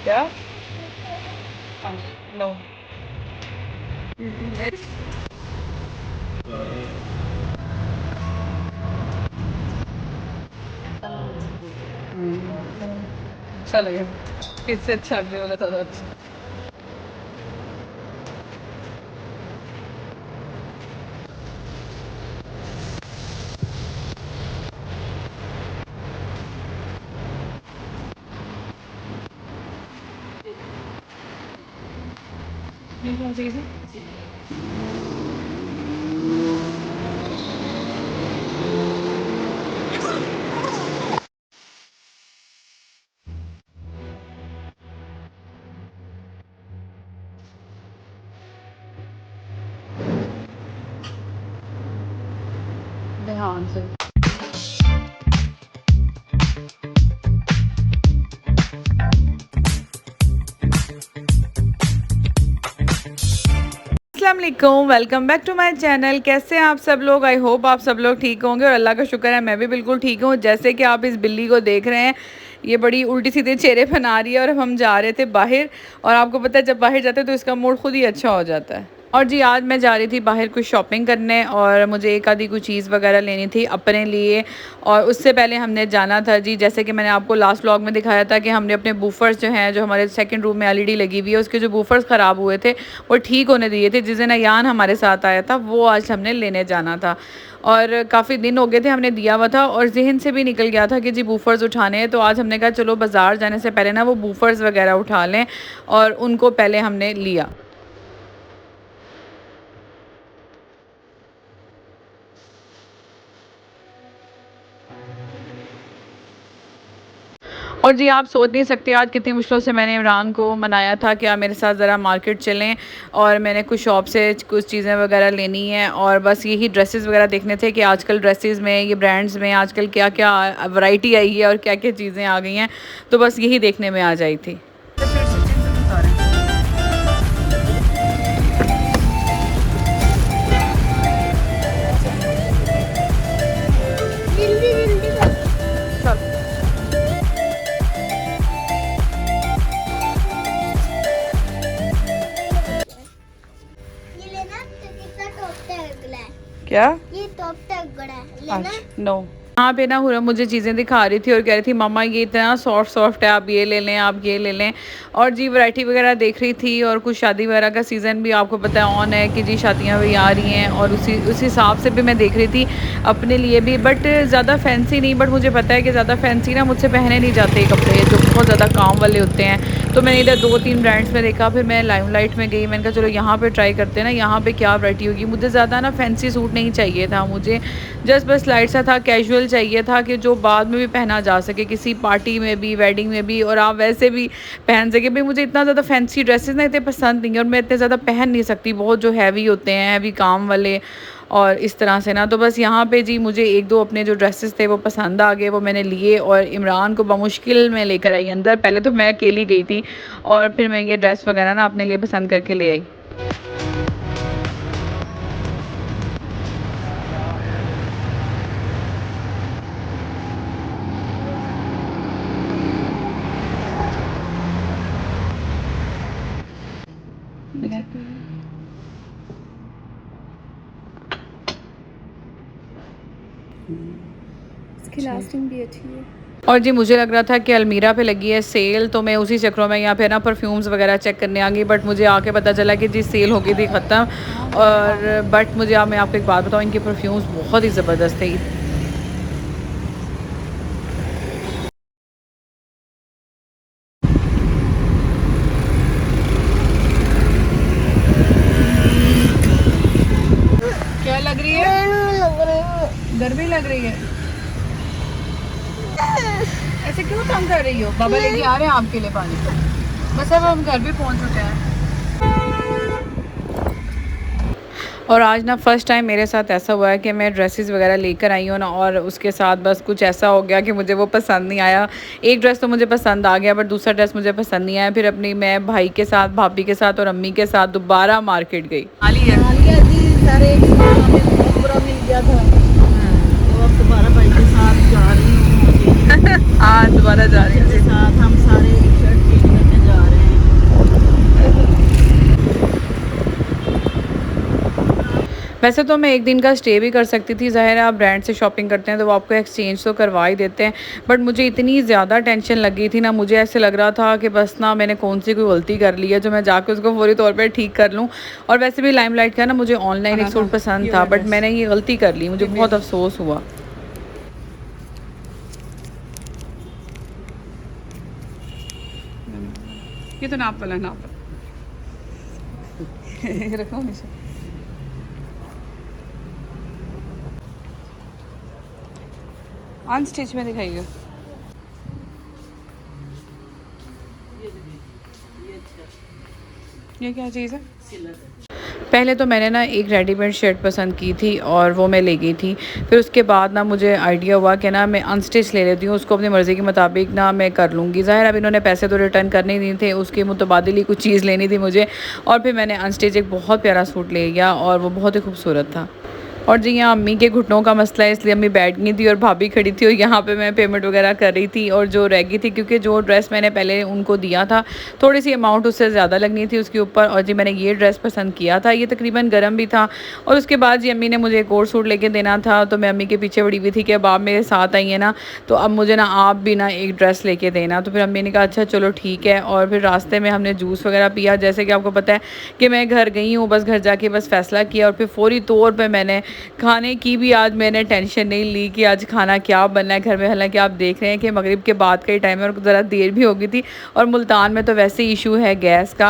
क्या? नो। अच्छा लगे, इससे अच्छा अगले वाला था अच्छा। ये कौन सी है? ध्यान से। अस्सलाम वालेकुम, welcome back to my channel. कैसे हैं आप सब लोग? आई होप आप सब लोग ठीक होंगे और अल्लाह का शुक्र है मैं भी बिल्कुल ठीक हूँ। जैसे कि आप इस बिल्ली को देख रहे हैं, ये बड़ी उल्टी सीधे चेहरे बना रही है और हम जा रहे थे बाहर। और आपको पता है जब बाहर जाते हैं तो इसका मूड खुद ही अच्छा हो जाता है। और जी आज मैं जा रही थी बाहर कुछ शॉपिंग करने और मुझे एक आधी कुछ चीज़ वगैरह लेनी थी अपने लिए। और उससे पहले हमने जाना था जी, जैसे कि मैंने आपको लास्ट व्लॉग में दिखाया था कि हमने अपने बूफर्स जो हैं, जो हमारे सेकंड रूम में एलईडी लगी हुई है, उसके जो बूफर्स ख़राब हुए थे वो ठीक होने दिए थे। जिस दिन अयान हमारे साथ आया था वो आज हमने लेने जाना था और काफ़ी दिन हो गए थे हमने दिया हुआ था और जहन से भी निकल गया था कि जी बूफर्स उठाने हैं। तो आज हमने कहा चलो बाज़ार जाने से पहले ना वो बूफर्स वगैरह उठा लें और उनको पहले हमने लिया। और जी आप सोच नहीं सकते आज कितनी मुश्किलों से मैंने इमरान को मनाया था कि आप मेरे साथ ज़रा मार्केट चलें और मैंने कुछ शॉप से कुछ चीज़ें वगैरह लेनी हैं और बस यही ड्रेसेस वगैरह देखने थे कि आजकल ड्रेसेस में ये ब्रांड्स में आजकल क्या क्या वैरायटी आई है और क्या क्या चीज़ें आ गई हैं। तो बस यही देखने में आ जाई थी। क्या? ये टॉप तक गड़ा है लेना? नो। यहाँ पे ना हुरा मुझे चीज़ें दिखा रही थी और कह रही थी मामा ये इतना सॉफ्ट सॉफ्ट है, आप ये ले लें, आप ये ले लें। और जी वैरायटी वगैरह देख रही थी और कुछ शादी वगैरह का सीज़न भी आपको पता है ऑन है कि जी शादियाँ भी आ रही हैं और उसी हिसाब से भी मैं देख रही थी अपने लिए भी। बट ज़्यादा फैंसी नहीं, बट मुझे पता है कि ज़्यादा फैंसी ना मुझसे पहने नहीं जाते कपड़े जो बहुत ज़्यादा काम वाले होते हैं। तो मैंने इधर 2-3 ब्रांड्स में देखा, फिर मैं लाइमलाइट में गई, मैंने कहा चलो यहाँ पे ट्राई करते हैं ना, यहाँ पे क्या वैरायटी होगी। मुझे ज़्यादा ना फैंसी सूट नहीं चाहिए था, मुझे जस्ट बस लाइट सा था, कैजुअल चाहिए था कि जो बाद में भी पहना जा सके, किसी पार्टी में भी, वेडिंग में भी और आप वैसे भी पहन सके। भाई मुझे इतना ज़्यादा फैंसी ड्रेसेस ना इतने पसंद नहीं है और मैं इतने ज़्यादा पहन नहीं सकती, बहुत जो हैवी होते हैं, हैवी काम वाले और इस तरह से ना। तो बस यहाँ पे जी मुझे एक दो अपने जो ड्रेसेस थे वो पसंद आ गए, वो मैंने लिए और इमरान को बमुश्किल में लेकर आई अंदर। पहले तो मैं अकेली गई थी और फिर मैं ये ड्रेस वगैरह ना अपने लिए पसंद करके ले आई। इसकी लास्टिंग भी अच्छी है। और जी मुझे लग रहा था कि अलमीरा पे लगी है सेल, तो मैं उसी चक्रों में यहाँ पे ना परफ्यूम्स वगैरह चेक करने आ गई। बट मुझे आके पता चला कि जी सेल हो गई थी ख़त्म। और बट मुझे मैं आपको एक बात बताऊँ, इनके परफ्यूम्स बहुत ही ज़बरदस्त थे। क्या लग रही है? गर्मी लग रही है? ऐसे क्यों तंग कर रही हो? बाबा लेके आ रहे हैं आपके लिए पानी। बस अब हम घर भी पहुंच चुके हैं। और आज ना फ़र्स्ट टाइम मेरे साथ ऐसा हुआ है कि मैं ड्रेसेस वगैरह लेकर आई हूँ ना और उसके साथ बस कुछ ऐसा हो गया कि मुझे वो पसंद नहीं आया। एक ड्रेस तो मुझे पसंद आ गया बट दूसरा ड्रेस मुझे पसंद नहीं आया। फिर अपनी मैं भाई के साथ, भाभी के साथ और अम्मी के साथ दोबारा मार्केट गई। आलिया जी सारे एक साथ हमें बहुत बुरा मिल गया था, तो अब दोबारा भाई के साथ जा रही हूँ। हाँ दोबारा जा रही के हूँ। साथ हम सारे शर्ट चेंज करने जा वैसे तो मैं 1 दिन का स्टे भी कर सकती थी, ज़ाहिर है आप ब्रांड से शॉपिंग करते हैं तो वो आपको एक्सचेंज तो करवा ही देते हैं। बट मुझे इतनी ज़्यादा टेंशन लग गई थी ना, मुझे ऐसे लग रहा था कि बस ना मैंने कौन-सी कोई गलती कर ली है जो मैं जाके उसको फौरी तौर पे ठीक कर लूँ। और वैसे भी लाइमलाइट का ना मुझे ऑनलाइन एक सूट पसंद था, बट मैंने ये गलती कर ली, मुझे बहुत अफ़सोस हुआ। ये तो नाप वाला नाप रखो नीचे। अनस्टिच में दिखाइए। ये क्या चीज़ है? पहले तो मैंने ना एक रेडीमेड शर्ट पसंद की थी और वो मैं ले गई थी। फिर उसके बाद ना मुझे आइडिया हुआ कि ना मैं अनस्टिच ले लेती हूँ, उसको अपनी मर्ज़ी के मुताबिक ना मैं कर लूँगी। ज़ाहिर अब इन्होंने पैसे तो रिटर्न करने ही नहीं थे, उसके मुतबादिल ही कुछ चीज़ लेनी थी मुझे। और फिर मैंने अनस्टिच एक बहुत प्यारा सूट ले लिया और वो बहुत ही खूबसूरत था। और जी यहाँ अम्मी के घुटनों का मसला है, इसलिए अम्मी बैठ गई थी और भाभी खड़ी थी और यहाँ पे मैं पेमेंट वगैरह कर रही थी और जो रह गई थी, क्योंकि जो ड्रेस मैंने पहले उनको दिया था थोड़ी सी अमाउंट उससे ज़्यादा लगनी थी उसके ऊपर। और जी मैंने ये ड्रेस पसंद किया था, ये तकरीबन गर्म भी था। और उसके बाद जी अम्मी ने मुझे एक और सूट लेके देना था, तो मैं अम्मी के पीछे पड़ी हुई थी कि अब आप मेरे साथ आई हैं ना, तो अब मुझे ना आप भी ना एक ड्रेस लेके देना। तो फिर अम्मी ने कहा अच्छा चलो ठीक है। और फिर रास्ते में हमने जूस वगैरह पिया। जैसे कि आपको पता है कि मैं घर गई हूँ, बस घर जाके बस फ़ैसला किया और फिर फ़ौरी तौर पर मैंने खाने की भी आज मैंने टेंशन नहीं ली कि आज खाना क्या बनना है घर में। हालांकि आप देख रहे हैं कि मगरिब के बाद का ही टाइम है और ज़रा देर भी हो गई थी। और मुल्तान में तो वैसे इशू है गैस का।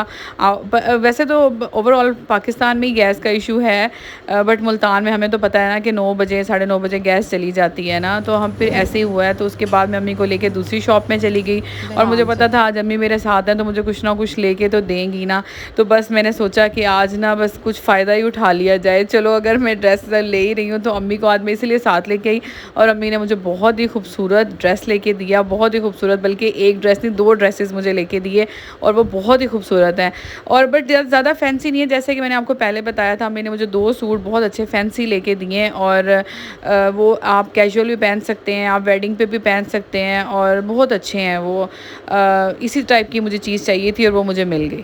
वैसे तो ओवरऑल पाकिस्तान में ही गैस का इशू है, बट मुल्तान में हमें तो पता है ना कि 9 बजे 9:30 बजे गैस चली जाती है ना। तो हम फिर ऐसे ही हुआ है। तो उसके बाद मैं अम्मी को लेके दूसरी शॉप में चली गई और मुझे पता था आज अम्मी मेरे साथ हैं तो मुझे कुछ ना कुछ लेके तो देंगी ना। तो बस मैंने सोचा कि आज ना बस कुछ फ़ायदा ही उठा लिया जाए। चलो अगर मैं ड्रेस ले ही रही हूँ तो अम्मी को आज मैं इसीलिए साथ लेके आई। और अम्मी ने मुझे बहुत ही खूबसूरत ड्रेस लेके दिया, बहुत ही खूबसूरत, बल्कि एक ड्रेस नहीं 2 ड्रेसेस मुझे लेके दिए और वो बहुत ही खूबसूरत हैं। और बट ज़्यादा फैंसी नहीं है, जैसे कि मैंने आपको पहले बताया था। अम्मी ने मुझे 2 सूट बहुत अच्छे फैंसी लेके दिए और वो आप कैजुअल भी पहन सकते हैं, आप वेडिंग पे भी पहन सकते हैं और बहुत अच्छे हैं वो। इसी टाइप की मुझे चीज़ चाहिए थी और वो मुझे मिल गई।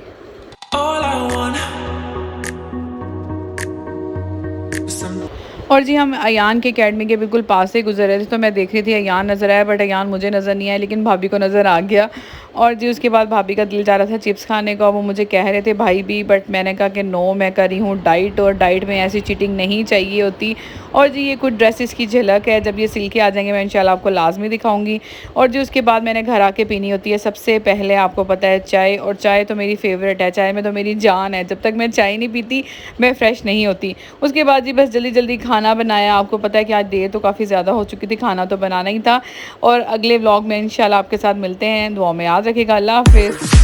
और जी हम अयान के अकेडमी के बिल्कुल पास से गुजर रहे थे, तो मैं देख रही थी अयान नज़र आया, बट अयान मुझे नज़र नहीं आया, लेकिन भाभी को नज़र आ गया। और जी उसके बाद भाभी का दिल जा रहा था चिप्स खाने का, वो मुझे कह रहे थे भाई भी, बट मैंने कहा कि नो, मैं कर रही हूँ डाइट और डाइट में ऐसी चीटिंग नहीं चाहिए होती। और जी ये कुछ ड्रेसेस की झलक है, जब ये सिल के आ जाएंगे मैं इंशाल्लाह आपको लाजमी दिखाऊंगी। और जी उसके बाद मैंने घर आके पीनी होती है सबसे पहले, आपको पता है, चाय। और चाय तो मेरी फेवरेट है, चाय में तो मेरी जान है। जब तक मैं चाय नहीं पीती मैं फ़्रेश नहीं होती। उसके बाद जी बस जल्दी जल्दी खाना बनाया। आपको पता है कि आज देर तो काफ़ी ज़्यादा हो चुकी थी, खाना तो बनाना ही था। और अगले व्लॉग में इंशाल्लाह आपके साथ मिलते हैं। दुआ में याद रखिएगा। अल्लाह हाफ़िज़।